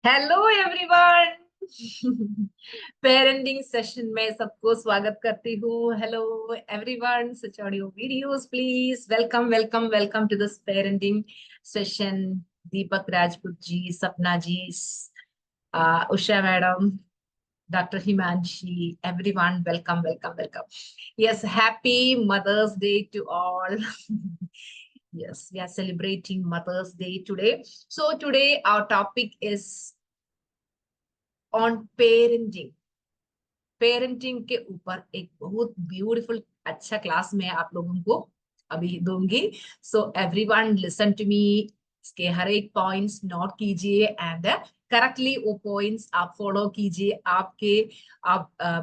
Hello everyone. Parenting session में सबको स्वागत करती हूँ। हेलो एवरीवन, सच audio videos please. Welcome welcome welcome to this parenting session. Deepak Rajput ji, Sapna ji, Usha madam, doctor Himanshi, everyone, welcome welcome welcome. Yes, happy mother's day to all. Yes, we are celebrating Mother's Day today. So today our topic is on parenting. Parenting के ऊपर एक बहुत beautiful अच्छा class मैं आप लोगों को अभी दूंगी। So everyone listen to me. इसके हर एक पॉइंट्स नोट कीजिए एंड करेक्टली वो पॉइंट्स आप फॉलो कीजिए। आप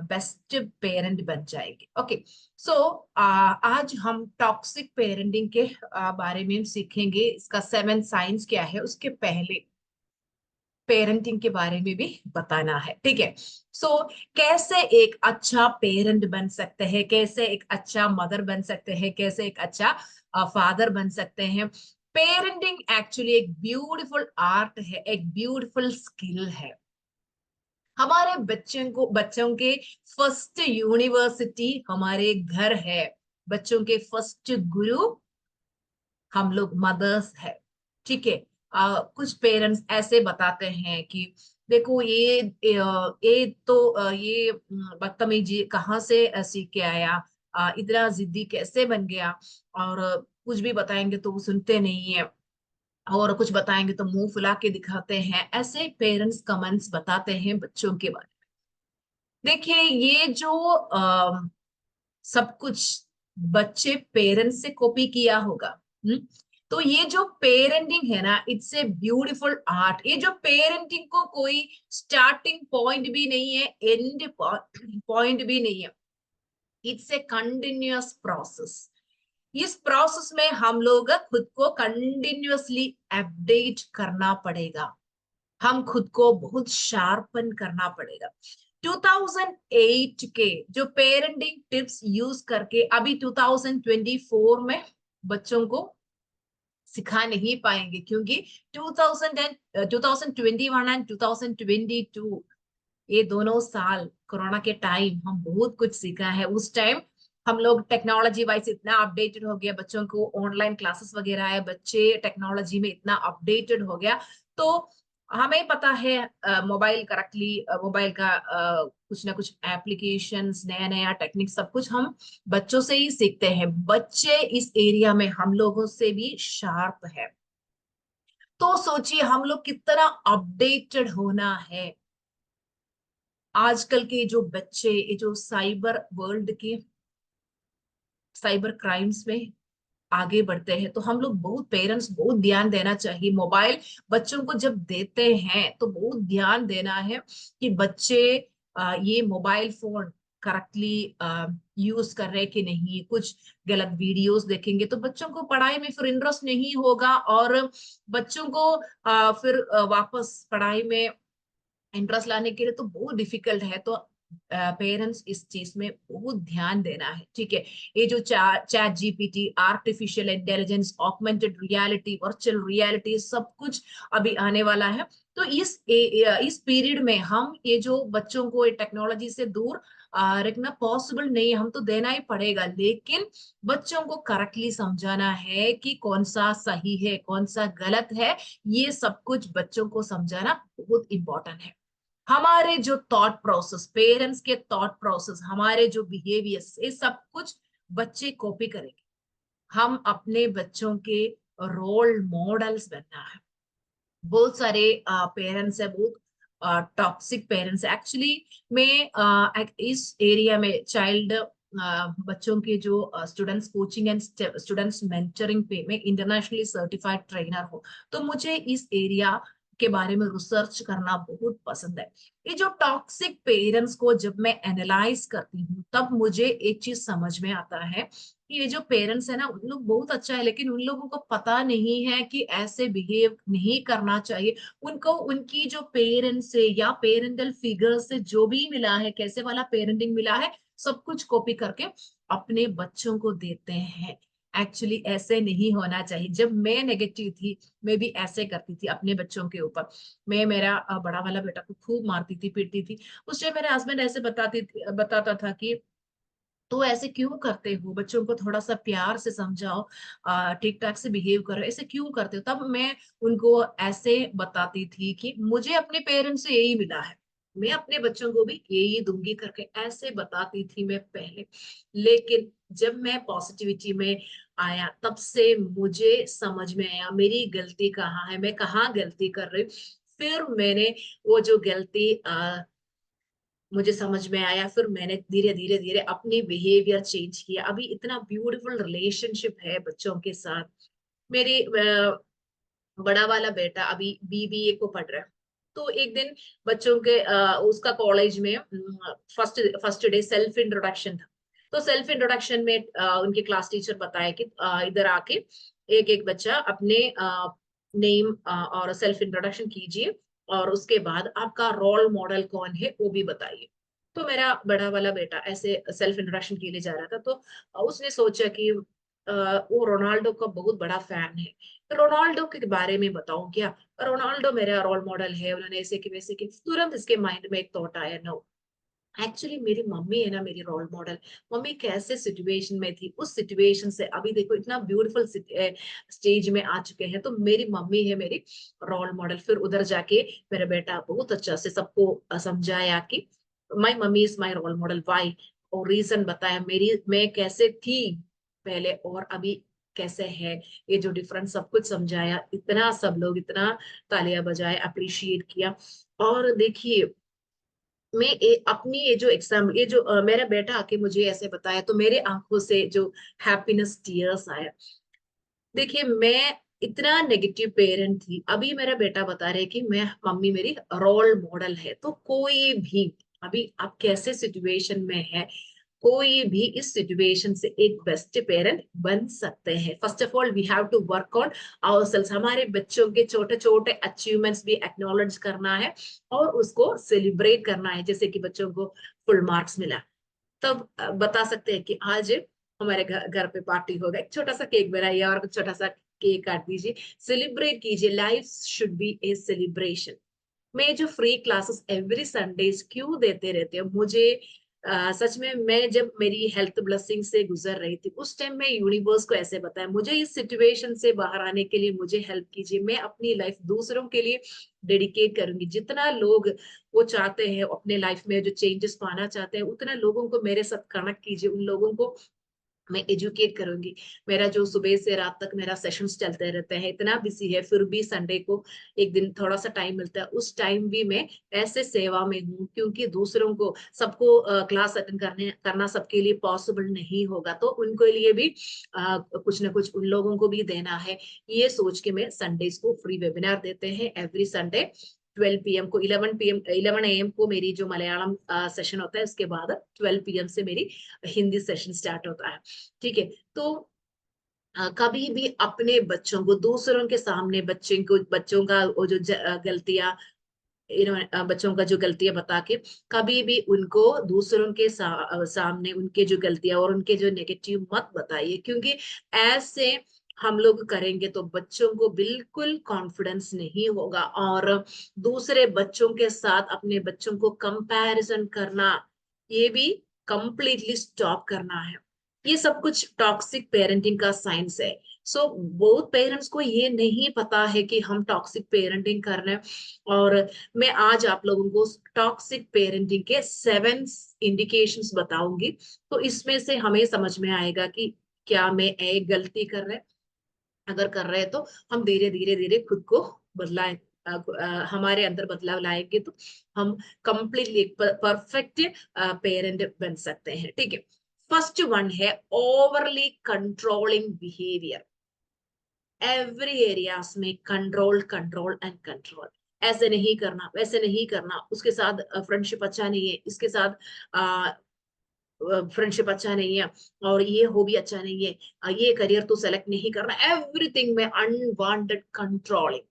बेस्ट पेरेंट बन जाएंगे। ओके, सो आज हम टॉक्सिक पेरेंटिंग के बारे में सीखेंगे। इसका 7 साइंस क्या है, उसके पहले पेरेंटिंग के बारे में भी बताना है। ठीक है। सो कैसे एक अच्छा पेरेंट बन सकते हैं, कैसे एक अच्छा मदर बन सकते हैं, कैसे एक अच्छा फादर बन सकते हैं। पेरेंटिंग एक्चुअली एक ब्यूटीफुल आर्ट है, एक ब्यूटीफुल स्किल है। हमारे बच्चों के फर्स्ट यूनिवर्सिटी हमारे घर है। बच्चों के फर्स्ट गुरु हम लोग मदर्स है। ठीक है। कुछ पेरेंट्स ऐसे बताते हैं कि देखो ये तो ये बदतमीजी कहाँ से सीख के आया, इतना जिद्दी कैसे बन गया। और कुछ भी बताएंगे तो वो सुनते नहीं है, और कुछ बताएंगे तो मुंह फुला के दिखाते हैं। ऐसे पेरेंट्स कमेंट्स बताते हैं बच्चों के बारे में। देखिए, ये जो सब कुछ बच्चे पेरेंट्स से कॉपी किया होगा। हम्म। तो ये जो पेरेंटिंग है ना, इट्स ए ब्यूटीफुल आर्ट। ये जो पेरेंटिंग को कोई स्टार्टिंग पॉइंट भी नहीं है, एंड पॉइंट भी नहीं है। It's a continuous process. इस प्रोसेस में हम लोग खुद को कंटिन्यूअसली अपडेट करना पड़ेगा। हम खुद को बहुत शार्पन करना पड़ेगा। 2008 के जो पेरेंटिंग टिप्स यूज करके अभी 2024 में बच्चों को सिखा नहीं पाएंगे, क्योंकि 2021 एंड 2022 ये दोनों साल कोरोना के टाइम हम बहुत कुछ सीखा है। उस टाइम हम लोग टेक्नोलॉजी वाइज इतना अपडेटेड हो गया, बच्चों को ऑनलाइन क्लासेस वगैरह है, बच्चे टेक्नोलॉजी में इतना अपडेटेड हो गया। तो हमें पता है मोबाइल करेक्टली, मोबाइल का कुछ ना कुछ एप्लीकेशंस, नया नया टेक्निक, सब कुछ हम बच्चों से ही सीखते हैं। बच्चे इस एरिया में हम लोगों से भी शार्प है। तो सोचिए हम लोग कितना अपडेटेड होना है। आजकल के जो बच्चे, ये जो साइबर वर्ल्ड के साइबर क्राइम्स में आगे बढ़ते हैं, तो हम लोग बहुत पेरेंट्स बहुत ध्यान देना चाहिए। मोबाइल बच्चों को जब देते हैं तो बहुत ध्यान देना है कि बच्चे ये मोबाइल फोन करेक्टली यूज कर रहे कि नहीं। कुछ गलत वीडियोस देखेंगे तो बच्चों को पढ़ाई में फिर इंटरेस्ट नहीं होगा, और बच्चों को फिर वापस पढ़ाई में इंटरेस्ट लाने के लिए तो बहुत डिफिकल्ट है। तो पेरेंट्स इस चीज में बहुत ध्यान देना है। ठीक है। ये जो chat GPT, artificial intelligence, augmented reality, virtual reality, सब कुछ अभी आने वाला है। तो इस पीरियड में हम ये जो बच्चों को टेक्नोलॉजी से दूर रखना पॉसिबल नहीं है, हम तो देना ही पड़ेगा। लेकिन बच्चों को करेक्टली समझाना है कि कौन सा सही है, कौन सा गलत है। ये सब कुछ बच्चों को समझाना बहुत इंपॉर्टेंट है। हमारे जो थॉट प्रोसेस, पेरेंट्स के थॉट प्रोसेस, हमारे जो बिहेवियर्स, ये सब कुछ बच्चे कॉपी करेंगे। हम अपने बच्चों के रोल मॉडल्स बनना है। बहुत सारे पेरेंट्स है, बहुत टॉक्सिक पेरेंट्स एक्चुअली। मैं इस एरिया में चाइल्ड बच्चों के जो students coaching and students mentoring पे मैं इंटरनेशनली सर्टिफाइड ट्रेनर हूँ। तो मुझे इस एरिया के बारे में रिसर्च करना बहुत पसंद है। ये जो टॉक्सिक पेरेंट्स को जब मैं एनालाइज करती हूँ, तब मुझे एक चीज समझ में आता है कि ये जो पेरेंट्स है ना, उन लोग बहुत अच्छा है, लेकिन उन लोगों को पता नहीं है कि ऐसे बिहेव नहीं करना चाहिए। उनको उनकी जो पेरेंट्स से या पेरेंटल फिगर से जो भी मिला है, कैसे वाला पेरेंटिंग मिला है, सब कुछ कॉपी करके अपने बच्चों को देते हैं। एक्चुअली ऐसे नहीं होना चाहिए। जब मैं नेगेटिव थी, मैं भी ऐसे करती थी अपने बच्चों के ऊपर। मैं मेरा बड़ा वाला बेटा को खूब मारती थी, पीटती थी। उस टाइम मेरे हस्बैंड ऐसे बताता था कि तो ऐसे क्यों करते हो, बच्चों को थोड़ा सा प्यार से समझाओ, ठीक ठाक से बिहेव करो, ऐसे क्यों करते हो। तब मैं उनको ऐसे बताती थी कि मुझे अपने पेरेंट्स से यही मिला है, मैं अपने बच्चों को भी यही दूंगी करके ऐसे बताती थी मैं पहले। लेकिन जब मैं पॉजिटिविटी में आया, तब से मुझे समझ में आया मेरी गलती कहाँ है, मैं कहाँ गलती कर रही हूँ। फिर मैंने वो जो गलती मुझे समझ में आया, फिर मैंने धीरे धीरे धीरे अपनी बिहेवियर चेंज किया। अभी इतना ब्यूटीफुल रिलेशनशिप है बच्चों के साथ। मेरी बड़ा वाला बेटा अभी बीबीए को पढ़ रहा है। तो एक दिन बच्चों के उसका कॉलेज में first first day self introduction था। तो सेल्फ इंट्रोडक्शन में उनके क्लास टीचर बताया कि इधर आके एक एक बच्चा अपने नेम और सेल्फ इंट्रोडक्शन कीजिए, और उसके बाद आपका रोल मॉडल कौन है वो भी बताइए। तो मेरा बड़ा वाला बेटा ऐसे सेल्फ इंट्रोडक्शन के लिए जा रहा था, तो उसने सोचा कि वो रोनाल्डो का बहुत बड़ा फैन है, तो रोनाल्डो के बारे में बताऊं क्या, रोनाल्डो मेरा रोल मॉडल है, उन्होंने ऐसे कि वैसे कि। तुरंत इसके माइंड में एक थॉट आया, नो, एक्चुअली मेरी मम्मी है ना मेरी रोल मॉडल। मम्मी कैसे सिचुएशन में थी, उस सिचुएशन से अभी देखो इतना ब्यूटीफुल स्टेज में आ चुके हैं, तो मेरी मम्मी है मेरी रोल मॉडल। फिर उधर जाके मेरा बेटा बहुत अच्छा से सबको समझाया कि my mummy is my role model, why, और रीजन बताया मेरी, मैं कैसे थी पहले और अभी कैसे है, ये जो डिफरेंस सब कुछ समझाया। इतना सब लोग इतना तालियां बजाए, अप्रिशिएट किया। और देखिए, मैं अपनी ये जो एग्जाम, ये जो मेरा बेटा आके मुझे ऐसे बताया, तो मेरे आंखों से जो हैप्पीनेस टीयर्स आया। देखिए, मैं इतना नेगेटिव पेरेंट थी, अभी मेरा बेटा बता रहे कि मैं, मम्मी मेरी रोल मॉडल है। तो कोई भी, अभी आप कैसे सिचुएशन में है, कोई भी इस सिचुएशन से एक बेस्ट पेरेंट बन सकते हैं। First of all we have to work on ourselves. हमारे बच्चों के छोटे छोटे अचीवमेंट्स भी एक्नॉलेज करना है और उसको सेलिब्रेट करना है। जैसे कि बच्चों को फुल मार्क्स मिला, तब बता सकते हैं कि आज हमारे घर पे पार्टी होगा, एक छोटा सा केक बनाइए और छोटा सा केक काट दीजिए, सेलिब्रेट कीजिए। Life should be A celebration. मैं जो फ्री क्लासेस एवरी संडेज क्यों देते रहते हो मुझे, सच में मैं जब मेरी हेल्थ ब्लेसिंग से गुजर रही थी, उस टाइम मैं यूनिवर्स को ऐसे बताया, मुझे इस सिचुएशन से बाहर आने के लिए मुझे हेल्प कीजिए। मैं अपनी लाइफ दूसरों के लिए डेडिकेट करूंगी। जितना लोग वो चाहते हैं अपने लाइफ में जो चेंजेस पाना चाहते हैं, उतना लोगों को मेरे साथ कनेक्ट कीजिए, उन लोगों को मैं एजुकेट करूंगी। मेरा जो सुबह से रात तक मेरा सेशंस चलते रहते हैं, इतना बिजी है, फिर भी संडे को एक दिन थोड़ा सा टाइम मिलता है, उस टाइम भी मैं ऐसे सेवा में हूँ। क्योंकि दूसरों को, सबको क्लास अटेंड करना सबके लिए पॉसिबल नहीं होगा, तो उनके लिए भी कुछ ना कुछ उन लोगों को भी देना है। ये सोच के मैं संडेज को फ्री वेबिनार देते हैं एवरी संडे 12 PM को, 11 AM को मेरी जो मलयालम सेशन होता है, उसके बाद 12 PM से मेरी हिंदी सेशन स्टार्ट होता है। ठीक है। तो कभी भी अपने बच्चों को दूसरों के सामने, बच्चों का वो जो गलतियां, बच्चों का जो गलतियां बता के, कभी भी उनको दूसरों के सामने उनके जो गलतियां और उनके जो नेगेटिव मत बताइए। क्योंकि ऐसे हम लोग करेंगे तो बच्चों को बिल्कुल कॉन्फिडेंस नहीं होगा, और दूसरे बच्चों के साथ अपने बच्चों को कंपैरिजन करना, ये भी कंप्लीटली स्टॉप करना है। ये सब कुछ टॉक्सिक पेरेंटिंग का साइंस है। सो बहुत पेरेंट्स को ये नहीं पता है कि हम टॉक्सिक पेरेंटिंग कर रहे हैं। और मैं आज आप लोगों को टॉक्सिक पेरेंटिंग के 7 इंडिकेशंस बताऊंगी। तो इसमें से हमें समझ में आएगा कि क्या मैं एक गलती कर रहे हैं। अगर कर रहे हैं तो हम धीरे धीरे धीरे खुद को बदलाएं, हमारे अंदर बदलाव लाएंगे तो हम कंप्लीटली एक परफेक्ट पेरेंट बन सकते हैं। ठीक है। फर्स्ट वन है overly controlling behaviour. Every areas में कंट्रोल कंट्रोल एंड कंट्रोल। ऐसे नहीं करना, वैसे नहीं करना, उसके साथ फ्रेंडशिप अच्छा नहीं है, इसके साथ फ्रेंडशिप अच्छा नहीं है, और ये हॉबी अच्छा नहीं है, ये करियर तो सेलेक्ट नहीं करना। एवरीथिंग में अनवांटेड कंट्रोलिंग,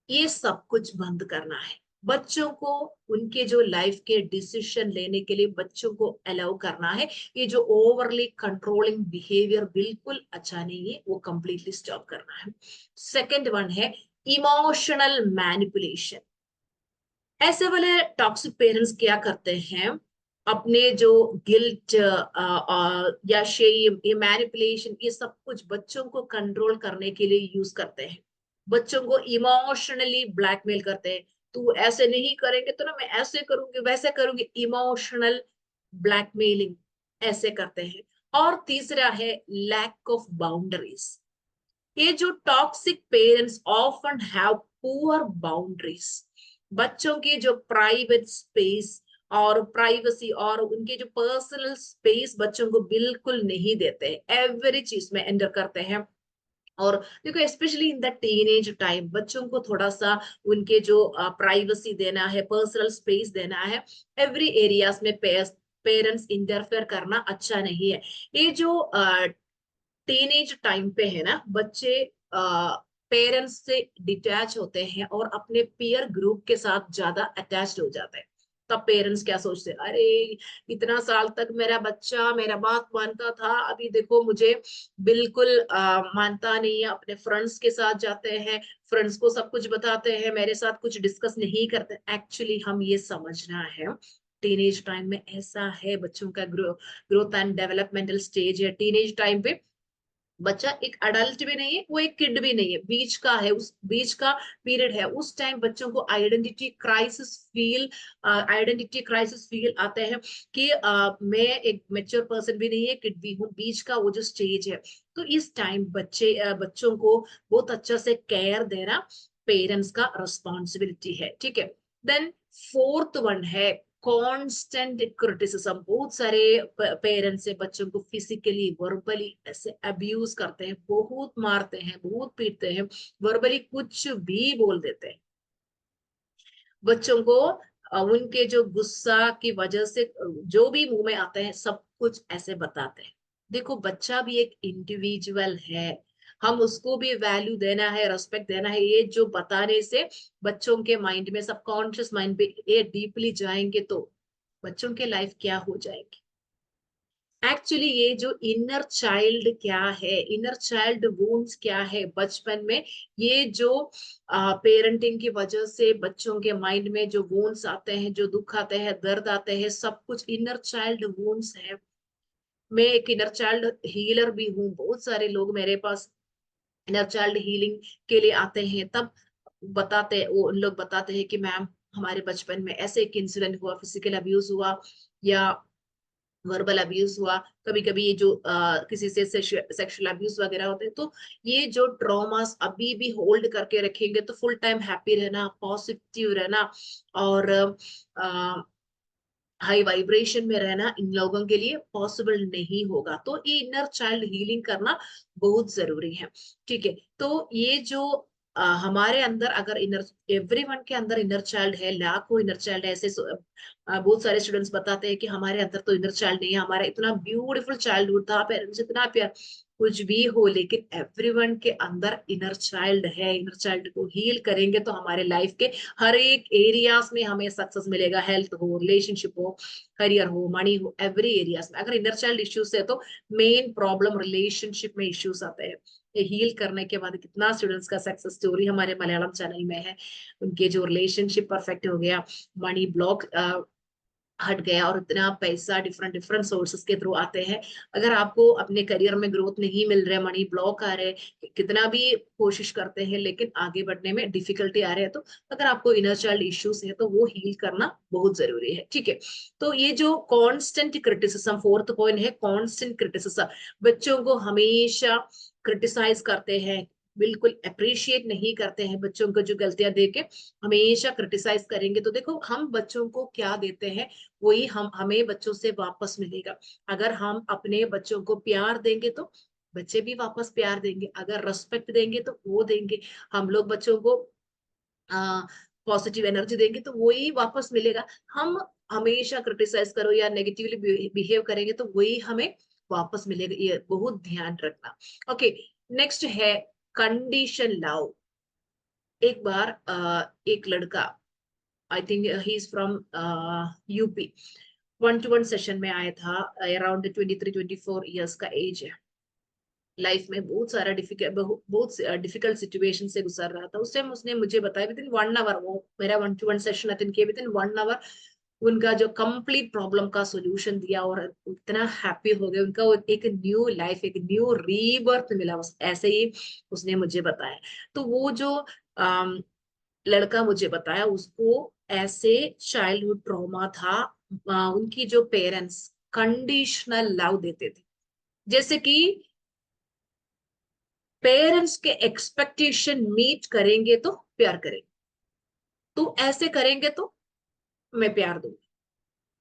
ये सब कुछ बंद करना है। बच्चों को उनके जो लाइफ के डिसीजन लेने के लिए बच्चों को अलाउ करना है। ये जो ओवरली कंट्रोलिंग बिहेवियर बिल्कुल अच्छा नहीं है, वो कंप्लीटली स्टॉप करना है। सेकंड वन है इमोशनल मैनिपुलेशन। ऐसे वाले टॉक्सिक पेरेंट्स क्या करते हैं, अपने जो गिल्ट या शेम, ये मैनिपुलेशन, ये सब कुछ बच्चों को कंट्रोल करने के लिए यूज करते हैं। बच्चों को इमोशनली ब्लैकमेल करते हैं, तू ऐसे नहीं करेंगे तो ना मैं ऐसे करूंगी वैसे करूंगी, इमोशनल ब्लैकमेलिंग ऐसे करते हैं। और तीसरा है लैक ऑफ बाउंड्रीज। ये जो toxic parents often have poor boundaries. बच्चों की जो प्राइवेट स्पेस और प्राइवेसी और उनके जो पर्सनल स्पेस बच्चों को बिल्कुल नहीं देते हैं, एवरी चीज में एंटर करते हैं। और देखो specially in the teenage time बच्चों को थोड़ा सा उनके जो प्राइवेसी देना है, पर्सनल स्पेस देना है, एवरी एरियाज में पेरेंट्स इंटरफेयर करना अच्छा नहीं है। ये जो टीनेज टाइम पे है ना, बच्चे पेरेंट्स से डिटैच होते हैं और अपने पीयर ग्रुप के साथ ज्यादा अटैच्ड हो जाते हैं। तब पेरेंट्स क्या सोचते हैं, अरे इतना साल तक मेरा बच्चा मेरा बात मानता था, अभी देखो मुझे बिल्कुल मानता नहीं है, अपने फ्रेंड्स के साथ जाते हैं, फ्रेंड्स को सब कुछ बताते हैं, मेरे साथ कुछ डिस्कस नहीं करते। एक्चुअली हम ये समझना है, टीनेज टाइम में ऐसा है, बच्चों का ग्रोथ एंड डेवलपमेंटल स्टेज है। टीनेज टाइम पे बच्चा एक अडल्ट भी नहीं है, वो एक किड भी नहीं है, बीच का है, उस बीच का पीरियड है। उस टाइम बच्चों को आइडेंटिटी क्राइसिस फील आते हैं कि मैं एक मेच्योर पर्सन भी नहीं है, किड भी हूँ, बीच का वो जो स्टेज है। तो इस टाइम बच्चों को बहुत अच्छा से केयर देना पेरेंट्स का रिस्पॉन्सिबिलिटी है, ठीक है। देन फोर्थ वन है कांस्टेंट क्रिटिसिज्म। बहुत सारे पेरेंट्स से बच्चों को फिजिकली वर्बली ऐसे अब्यूज करते हैं, बहुत मारते हैं, बहुत पीटते हैं, वर्बली कुछ भी बोल देते हैं बच्चों को। उनके जो गुस्सा की वजह से जो भी मुंह में आते हैं सब कुछ ऐसे बताते हैं। देखो बच्चा भी एक इंडिविजुअल है, हम उसको भी वैल्यू देना है, रेस्पेक्ट देना है। ये जो बताने से बच्चों के माइंड में, सबकॉन्शियस माइंड पे ये डीपली जाएंगे तो बच्चों के लाइफ क्या हो जाएगी। एक्चुअली ये जो इनर चाइल्ड क्या है, इनर चाइल्ड वूंड्स क्या है बचपन में, ये जो पेरेंटिंग की वजह से बच्चों के माइंड में जो वूंड्स आते हैं, जो दुख आते हैं, दर्द आते हैं, सब कुछ इनर चाइल्ड वूंड्स है। मैं एक इनर चाइल्ड हीलर भी हूँ, बहुत सारे लोग मेरे पास इनर चाइल्ड हीलिंग के लिए आते हैं। तब बताते हैं, वो उन लोग बताते हैं कि मैम हमारे बचपन में ऐसे एक इंसिडेंट हुआ, फिजिकल अब्यूज हुआ या वर्बल अब्यूज हुआ, कभी कभी ये जो किसी से सेक्सुअल अब्यूज वगैरह होते हैं। तो ये जो ट्रॉमास अभी भी होल्ड करके रखेंगे तो फुल टाइम हैप्पी रहना, पॉजिटिव रहना और हाई वाइब्रेशन में रहना इन लोगों के लिए पॉसिबल नहीं होगा। तो ये इनर चाइल्ड हीलिंग करना बहुत जरूरी है, ठीक है। तो ये जो हमारे अंदर अगर इनर, एवरीवन के अंदर इनर चाइल्ड है, लाखों इनर चाइल्ड है ऐसे बहुत सारे स्टूडेंट्स बताते हैं कि हमारे अंदर तो इनर चाइल्ड नहीं है, हमारा इतना ब्यूटीफुल चाइल्डहुड था, पेरेंट्स इतना प्यार, कुछ भी हो, लेकिन एवरीवन के अंदर इनर चाइल्ड है। इनर चाइल्ड को हील करेंगे तो हमारे लाइफ के हर एक एरियाज में हमें सक्सेस मिलेगा, हेल्थ हो, रिलेशनशिप हो, करियर हो, मनी हो, एवरी एरियाज में। अगर इनर चाइल्ड इश्यूज है तो मेन प्रॉब्लम रिलेशनशिप में इश्यूज आते हैं। ये हील करने के बाद कितना स्टूडेंट्स का सक्सेस स्टोरी हमारे मलयालम चैनल में है, उनके जो रिलेशनशिप परफेक्ट हो गया, मनी ब्लॉक हट गया और इतना पैसा डिफरेंट डिफरेंट सोर्सेस के थ्रू आते हैं। अगर आपको अपने करियर में ग्रोथ नहीं मिल रहा है, मनी ब्लॉक आ रहे हैं, कितना भी कोशिश करते हैं लेकिन आगे बढ़ने में डिफिकल्टी आ रहे हैं, तो अगर आपको इनर चाइल्ड इश्यूज है तो वो हील करना बहुत जरूरी है, ठीक है। तो ये जो कांस्टेंट क्रिटिसिज्म, फोर्थ पॉइंट है कांस्टेंट क्रिटिसिज्म। बच्चों को हमेशा क्रिटिसाइज करते हैं, बिल्कुल अप्रिशिएट नहीं करते हैं, बच्चों को जो गलतियां देके हमेशा क्रिटिसाइज करेंगे तो देखो हम बच्चों को क्या देते हैं वही हमें बच्चों से वापस मिलेगा। अगर हम अपने बच्चों को प्यार देंगे तो बच्चे भी वापस प्यार देंगे, अगर रेस्पेक्ट देंगे तो वो देंगे। हम लोग बच्चों को पॉजिटिव एनर्जी देंगे तो वही वापस मिलेगा। हम हमेशा क्रिटिसाइज करो या नेगेटिवली बिहेव करेंगे तो वही हमें वापस मिलेगा, ये बहुत ध्यान रखना। ओके, नेक्स्ट है कंडीशन लव। एक बार एक लड़का I think he is from UP. 1-to-1 session में आया था, अराउंड 23-24 ईयर्स का एज है। लाइफ में बहुत सारा डिफिकल्ट बहुत डिफिकल्ट सिचुएशन से गुजर रहा था। उस टाइम उसने मुझे बताया विद इन 1 आवर, वो मेरा 1-to-1 सेशन अटेंड किया, विद इन 1 आवर उनका जो कंप्लीट प्रॉब्लम का सॉल्यूशन दिया, और इतना हैप्पी हो गए उनका, वो एक न्यू लाइफ, एक न्यू रीबर्थ मिला, बस ऐसे ही उसने मुझे बताया। तो वो जो लड़का मुझे बताया, उसको ऐसे चाइल्डहुड ट्रॉमा था। उनकी जो पेरेंट्स कंडीशनल लव देते थे, जैसे कि पेरेंट्स के एक्सपेक्टेशन मीट करेंगे तो प्यार करेंगे, तो ऐसे करेंगे तो मैं प्यार दूंगी,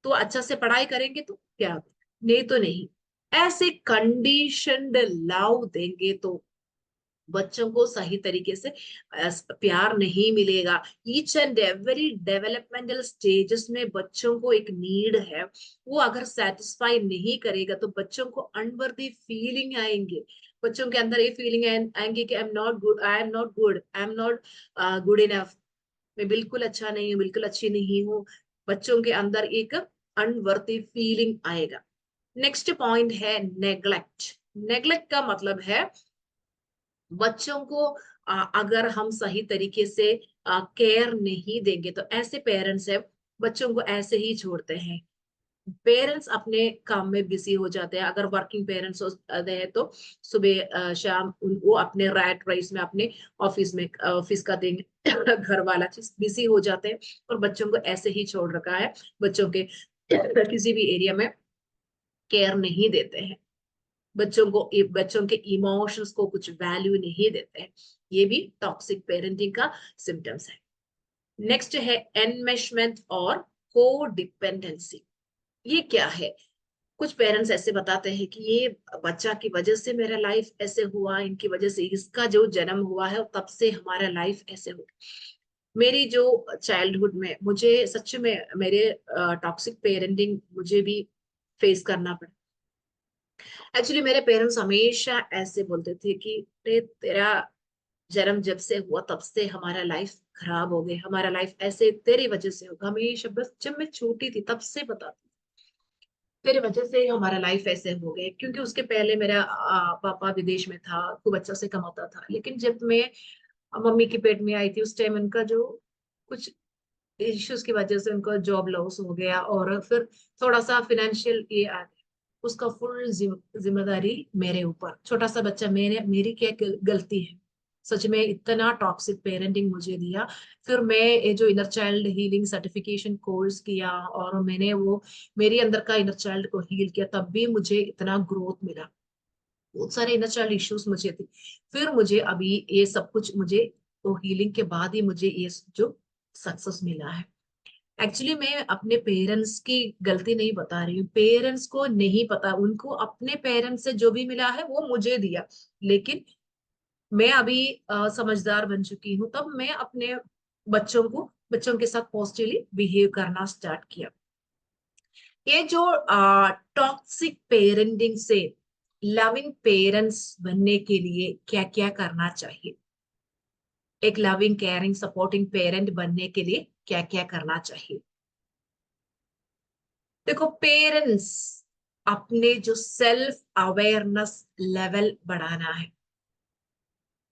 तो अच्छा से पढ़ाई करेंगे तो प्यार दूंगी, नहीं तो नहीं। ऐसे कंडीशनड लव देंगे तो बच्चों को सही तरीके से प्यार नहीं मिलेगा। Each and every developmental stages में बच्चों को एक नीड है, वो अगर सेटिस्फाई नहीं करेगा तो बच्चों को अनवर्दी फीलिंग आएंगे। बच्चों के अंदर ये फीलिंग आएंगे कि I am not good, I am not good, I am not good enough, मैं बिल्कुल अच्छा नहीं हूँ, बिल्कुल अच्छी नहीं हूँ। बच्चों के अंदर एक अनवर्दी फीलिंग आएगा। नेक्स्ट पॉइंट है नेग्लेक्ट। नेग्लेक्ट का मतलब है बच्चों को अगर हम सही तरीके से केयर नहीं देंगे तो ऐसे पेरेंट्स है बच्चों को ऐसे ही छोड़ते हैं। पेरेंट्स अपने काम में बिजी हो जाते हैं, अगर वर्किंग पेरेंट्स होते हैं तो सुबह शाम वो अपने रैट रेस में, अपने ऑफिस में, ऑफिस का दिन घर वाला चीज बिजी हो जाते हैं, और बच्चों को ऐसे ही छोड़ रखा है। बच्चों के किसी भी एरिया में केयर नहीं देते हैं, बच्चों को, बच्चों के इमोशंस को कुछ वैल्यू नहीं देते हैं। ये भी टॉक्सिक पेरेंटिंग का सिम्टम्स है। नेक्स्ट है एनमेशमेंट और को डिपेंडेंसी। ये क्या है? कुछ पेरेंट्स ऐसे बताते हैं कि ये बच्चा की वजह से मेरा लाइफ ऐसे हुआ, इनकी वजह से इसका जो जन्म हुआ है तब से हमारा लाइफ ऐसे हो गया। मेरी जो चाइल्डहुड में मुझे सच में मेरे टॉक्सिक पेरेंटिंग मुझे भी फेस करना पड़ा। एक्चुअली मेरे पेरेंट्स हमेशा ऐसे बोलते थे कि तेरा जन्म जब से हुआ तब से हमारा लाइफ खराब हो गया, हमारा लाइफ ऐसे तेरी वजह से होगा। हमेशा, बस जब मैं छोटी थी तब से बताती, तेरी वजह से हमारा लाइफ ऐसे हो गए। क्योंकि उसके पहले मेरा पापा विदेश में था, खूब अच्छा से कमाता था, लेकिन जब मैं मम्मी के पेट में आई थी उस टाइम उनका जो कुछ इश्यूज की वजह से उनको जॉब लॉस हो गया, और फिर थोड़ा सा फाइनेंशियल ये आ गया। उसका फुल जिम्मेदारी मेरे ऊपर, छोटा सा बच्चा, मेरी क्या गलती है? सच में इतना टॉक्सिक पेरेंटिंग मुझे दिया। फिर मैं ये जो inner child healing certification course किया, और मैंने वो मेरे अंदर का इनर चाइल्ड को हील किया, तब भी मुझे इतना ग्रोथ मिला। बहुत सारे इनर चाइल्ड इश्यूज मुझे थे, फिर मुझे अभी ये सब कुछ, मुझे तो हीलिंग के बाद ही मुझे ये जो सक्सेस मिला है। एक्चुअली मैं अपने पेरेंट्स की गलती नहीं बता रही हूँ, पेरेंट्स को नहीं पता, उनको अपने पेरेंट्स से जो भी मिला है वो मुझे दिया। लेकिन मैं अभी समझदार बन चुकी हूँ, तब मैं अपने बच्चों के साथ पॉजिटिवली बिहेव करना स्टार्ट किया। ये जो टॉक्सिक पेरेंटिंग से लविंग पेरेंट्स बनने के लिए क्या क्या करना चाहिए, एक लविंग केयरिंग सपोर्टिंग पेरेंट बनने के लिए क्या क्या करना चाहिए? देखो, पेरेंट्स अपने जो सेल्फ अवेयरनेस लेवल बढ़ाना है।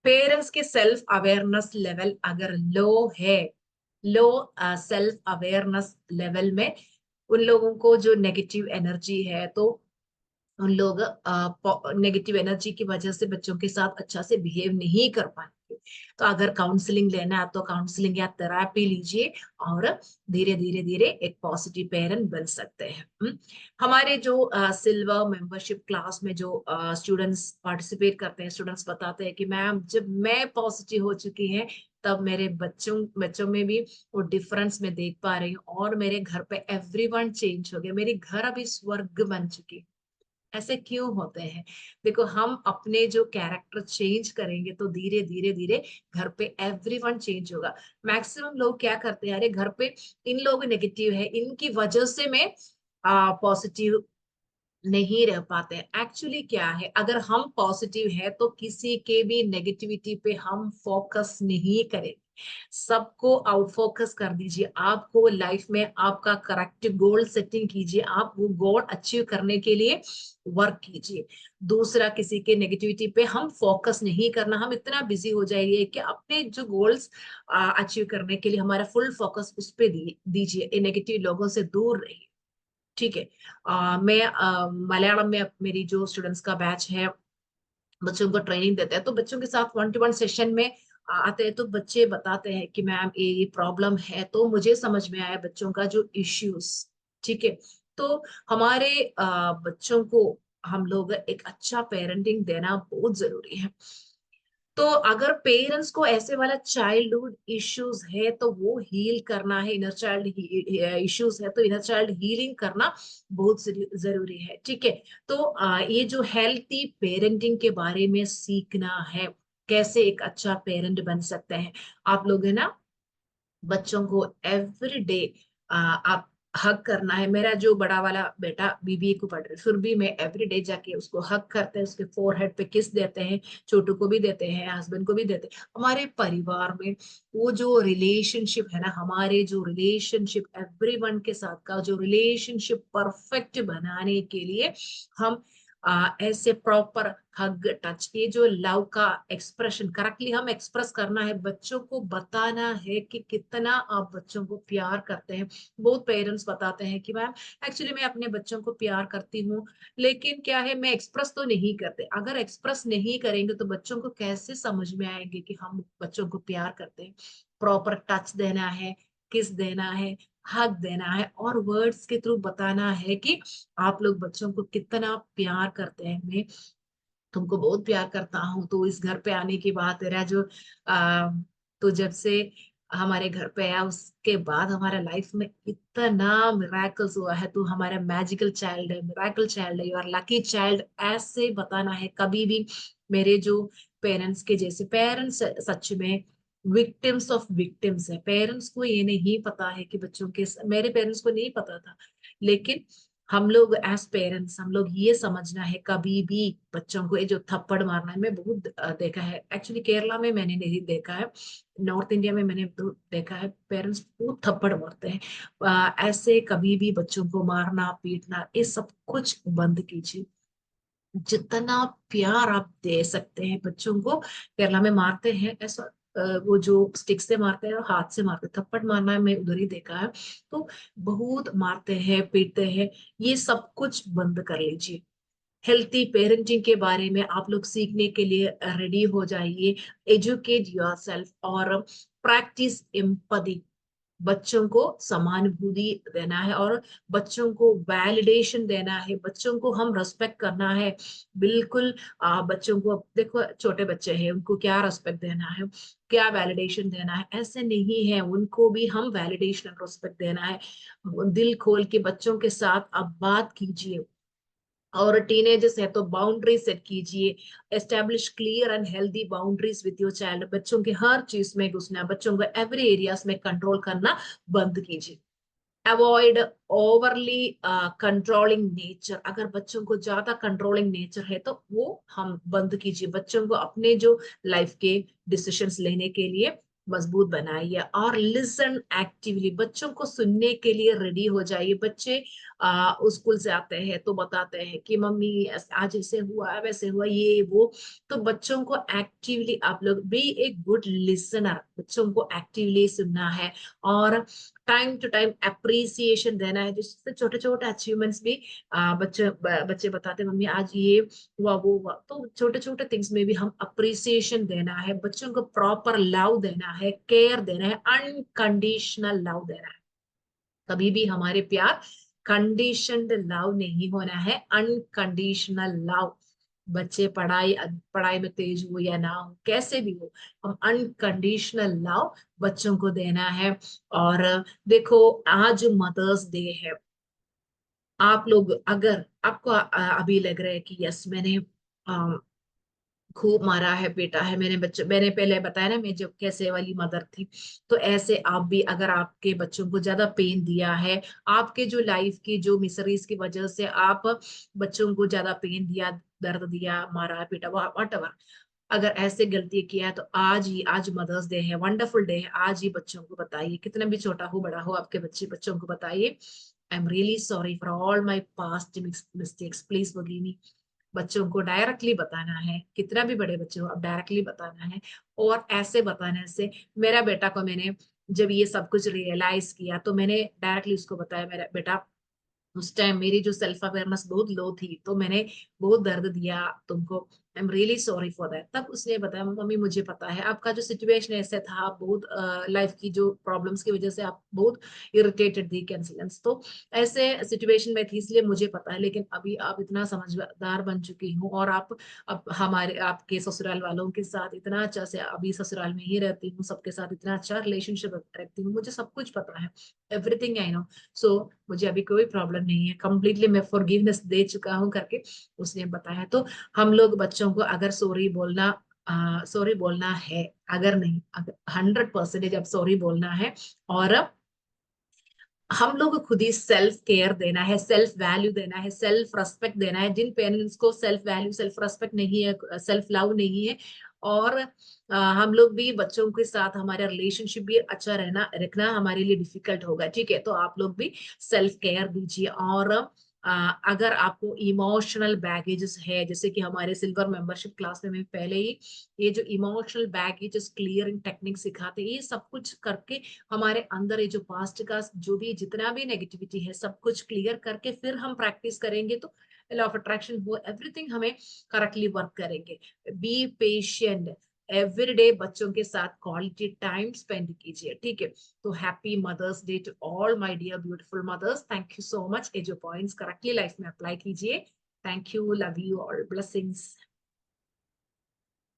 पेरेंट्स के सेल्फ अवेयरनेस लेवल अगर लो है, लो सेल्फ अवेयरनेस लेवल में उन लोगों को जो नेगेटिव एनर्जी है, तो उन लोग नेगेटिव एनर्जी की वजह से बच्चों के साथ अच्छा से बिहेव नहीं कर पाएंगे। तो अगर काउंसलिंग लेना है तो काउंसलिंग या थेरापी लीजिए, और धीरे धीरे धीरे एक पॉजिटिव पेरेंट बन सकते हैं। हमारे जो सिल्वर मेंबरशिप क्लास में जो स्टूडेंट्स पार्टिसिपेट करते हैं, स्टूडेंट्स बताते हैं कि मैम जब मैं पॉजिटिव हो चुकी है, तब मेरे बच्चों बच्चों में भी वो डिफरेंस मैं देख पा रही हूँ, और मेरे घर पे एवरीवन चेंज हो गया, मेरी घर अभी स्वर्ग बन चुकी है। ऐसे क्यों होते हैं? देखो, हम अपने जो कैरेक्टर चेंज करेंगे तो धीरे धीरे धीरे घर पे एवरीवन चेंज होगा। मैक्सिमम लोग क्या करते हैं, अरे घर पे इन लोग नेगेटिव है, इनकी वजह से मैं पॉजिटिव नहीं रह पाते हैं। एक्चुअली क्या है, अगर हम पॉजिटिव है तो किसी के भी नेगेटिविटी पे हम फोकस नहीं करें। सबको आउट फोकस कर दीजिए। आपको लाइफ में आपका करेक्ट गोल सेटिंग कीजिए, आप वो गोल अचीव करने के लिए वर्क कीजिए। दूसरा, किसी के नेगेटिविटी पे हम फोकस नहीं करना। हम इतना बिजी हो जाएंगे कि अपने जो गोल्स अचीव करने के लिए हमारा फुल फोकस उस पे दीजिए। नेगेटिव लोगों से दूर रहिए, ठीक है। मैं मलयालम में मेरी जो स्टूडेंट्स का बैच है, बच्चों को ट्रेनिंग देते हैं, तो बच्चों के साथ 1-to-1 सेशन में आते हैं, तो बच्चे बताते हैं कि मैम ये प्रॉब्लम है, तो मुझे समझ में आया बच्चों का जो इश्यूज, ठीक है। तो हमारे बच्चों को हम लोग एक अच्छा पेरेंटिंग देना बहुत जरूरी है। तो अगर पेरेंट्स को ऐसे वाला चाइल्डहुड इश्यूज है तो वो हील करना है, इनर चाइल्ड इश्यूज है तो इनर चाइल्ड हीलिंग करना बहुत जरूरी है, ठीक है। तो ये जो हेल्थी पेरेंटिंग के बारे में सीखना है, कैसे एक अच्छा पेरेंट बन सकते हैं आप लोग, है ना। बच्चों को एवरी डे आप हक करना है। मेरा जो बड़ा वाला बेटा बीबीए को पढ़ रहे, फिर भी मैं एवरी डे जाके उसको हक करते हैं, उसके फोरहेड पे किस देते हैं, छोटू को भी देते हैं, हस्बैंड को भी देते हैं। हमारे परिवार में वो जो रिलेशनशिप है ना, हमारे जो रिलेशनशिप एवरीवन के साथ का जो रिलेशनशिप परफेक्ट बनाने के लिए हम ऐसे प्रॉपर हग टच, ये जो लव का एक्सप्रेशन करेक्टली हम एक्सप्रेस करना है, बच्चों को बताना है कि कितना आप बच्चों को प्यार करते हैं। बहुत पेरेंट्स बताते हैं कि मैम एक्चुअली मैं अपने बच्चों को प्यार करती हूँ, लेकिन क्या है मैं एक्सप्रेस तो नहीं करते। अगर एक्सप्रेस नहीं करेंगे तो बच्चों को कैसे समझ में आएंगे कि हम बच्चों को प्यार करते हैं। प्रॉपर टच देना है, किस देना है, हक देना है, और वर्ड्स के थ्रू बताना है कि आप लोग बच्चों को कितना प्यार करते हैं। मैं तुमको बहुत प्यार करता हूँ, तो इस घर पे आने के बाद तेरा जो आ, तो जब से हमारे घर पे आया उसके बाद हमारा लाइफ में इतना मिराकल्स हुआ है। तू हमारा मैजिकल चाइल्ड है, मिराकल चाइल्ड है, यू आर लकी चाइल्ड, ऐसे बताना है कभी भी। मेरे जो पेरेंट्स के जैसे पेरेंट्स सच में विक्टिम्स ऑफ विक्टिम्स है। पेरेंट्स को ये नहीं पता है कि बच्चों के, मेरे पेरेंट्स को नहीं पता था, लेकिन हम लोग एज पेरेंट्स हम लोग ये समझना है कभी भी बच्चों को ये जो थप्पड़ मारना है। मैं बहुत देखा है, एक्चुअली केरला में मैंने नहीं देखा है, नॉर्थ इंडिया में मैंने तो देखा है पेरेंट्स बहुत थप्पड़ मारते हैं। ऐसे कभी भी बच्चों को मारना पीटना ये सब कुछ बंद कीजिए। जितना प्यार आप दे सकते हैं बच्चों को, केरला में मारते हैं ऐसा, वो जो स्टिक से मारते हैं, हाथ से मारते हैं, थप्पड़ मारना है मैं उधर ही देखा है। तो बहुत मारते हैं पीटते हैं, ये सब कुछ बंद कर लीजिए। हेल्थी पेरेंटिंग के बारे में आप लोग सीखने के लिए रेडी हो जाइए। एजुकेट योरसेल्फ और प्रैक्टिस एम्पैथी। बच्चों को समानुभूति देना है और बच्चों को वैलिडेशन देना है, बच्चों को हम रेस्पेक्ट करना है। बिल्कुल बच्चों को देखो, छोटे बच्चे हैं उनको क्या रेस्पेक्ट देना है, क्या वैलिडेशन देना है, ऐसे नहीं है। उनको भी हम वैलिडेशन और रेस्पेक्ट देना है। दिल खोल के बच्चों के साथ आप बात कीजिए। और टीनेजर्स है तो बाउंड्री सेट कीजिए। Establish clear and healthy boundaries with your child. बच्चों के हर चीज में घुसना, बच्चों को एवरी एरियाज में कंट्रोल करना बंद कीजिए। Avoid overly controlling nature. अगर बच्चों को ज्यादा कंट्रोलिंग नेचर है तो वो हम बंद कीजिए। बच्चों को अपने जो लाइफ के डिसीजंस लेने के लिए मजबूत बनाइए। और लिसन एक्टिवली, बच्चों को सुनने के लिए रेडी हो जाइए। बच्चे स्कूल से आते हैं तो बताते हैं कि मम्मी आज ऐसे हुआ वैसे हुआ ये वो। तो बच्चों को एक्टिवली आप लोग बी ए गुड लिसनर, बच्चों को एक्टिवली सुनना है। और टाइम टू टाइम अप्रिसिएशन देना है, जिससे छोटे छोटे अचीवमेंट्स भी बच्चे बताते हैं मम्मी आज ये हुआ वो हुआ। तो छोटे छोटे थिंग्स में भी हम अप्रिसिएशन देना है, बच्चों को प्रॉपर लव देना है, केयर देना है, अनकंडीशनल लव देना है। कभी भी हमारे प्यार कंडीशनड लव नहीं होना है, अनकंडीशनल लव। बच्चे पढ़ाई पढ़ाई में तेज हो या ना हो, कैसे भी हो, हम अनकंडीशनल लव बच्चों को देना है। और देखो, आज मदर्स डे है। आप लोग अगर आपको अभी लग रहा है कि यस मैंने खूब मारा है पीटा है, मैंने पहले बताया ना मैं जब कैसे वाली मदर थी, तो ऐसे आप भी अगर आपके बच्चों को ज्यादा पेन दिया है, आपके जो लाइफ की जो मिसरीज की वजह से आप बच्चों को ज्यादा पेन दिया, दर्द दिया, मारा पीटा, वट अगर ऐसे गलती किया है तो आज ही, आज मदर्स डे है, वंडरफुल डे है, आज ही बच्चों को बताइए, कितना भी छोटा हो बड़ा हो आपके बच्चे, बच्चों को बताइए I am really sorry for all my past mistakes, please forgive me. बच्चों को डायरेक्टली बताना है, कितना भी बड़े बच्चे हो अब डायरेक्टली बताना है। और ऐसे बताने से, मेरा बेटा को मैंने जब ये सब कुछ रियलाइज किया तो मैंने डायरेक्टली उसको बताया, मेरा बेटा उस टाइम मेरी जो सेल्फ अवेयरनेस बहुत लो थी, तो मैंने बहुत दर्द दिया तुमको, I am really sorry for that. तब उसने बताया मम्मी मुझे पता है आपका जो सिचुएशन ऐसे था, आप बहुत लाइफ की जो प्रॉब्लम्स की वजह से आप बहुत इरिटेटेड थी, कैंसिलेंस, तो ऐसे सिचुएशन में थी इसलिए मुझे पता है, लेकिन अभी आप इतना समझदार बन चुकी हूँ और आप अब हमारे आपके ससुराल वालों के साथ इतना अच्छा से, अभी ससुराल में ही रहती हूँ, सबके साथ इतना अच्छा रिलेशनशिप रखती हूँ, मुझे सब कुछ पता है, एवरीथिंग आई नो, सो मुझे अभी कोई प्रॉब्लम नहीं है, कंप्लीटली मैं फॉरगिवनेस दे चुका हूँ करके उसने बताया। तो हम लोग बच्चों को अगर सॉरी बोलना है, अगर नहीं, अगर 100% अब सॉरी बोलना है, और हम लोग को खुद ही सेल्फ केयर देना है, सेल्फ वैल्यू देना है, सेल्फ रेस्पेक्ट देना है। जिन पेरेंट्स को सेल्फ वैल्यू, सेल्फ रेस्पेक्ट नहीं है, सेल्फ लव नहीं है, और हम लोग भी बच्चों के साथ हमारा रिलेशनशिप भी अच्छा रहना रखना हमारे लिए डिफिकल्ट होगा, ठीक है, तो आप लोग भी सेल्फ केयर दीजिए। और अगर आपको इमोशनल बैगेजेस है, जैसे कि हमारे सिल्वर मेंबरशिप क्लास में मैं पहले ही ये जो इमोशनल बैगेजेस क्लियरिंग टेक्निक सिखाते हैं, ये सब कुछ करके हमारे अंदर ये जो पास्ट का जो भी जितना भी नेगेटिविटी है सब कुछ क्लियर करके फिर हम प्रैक्टिस करेंगे, तो लॉ ऑफ अट्रैक्शन वो एवरीथिंग हमें करेक्टली वर्क करेंगे। बी पेशेंट, एवरी डे बच्चों के साथ क्वालिटी टाइम स्पेंड कीजिए, ठीक है। तो happy mother's day to all my dear beautiful mothers, thank you so much. ये जो पॉइंट्स करेक्टली लाइफ में अप्लाई कीजिए। Thank you, love you all, blessings.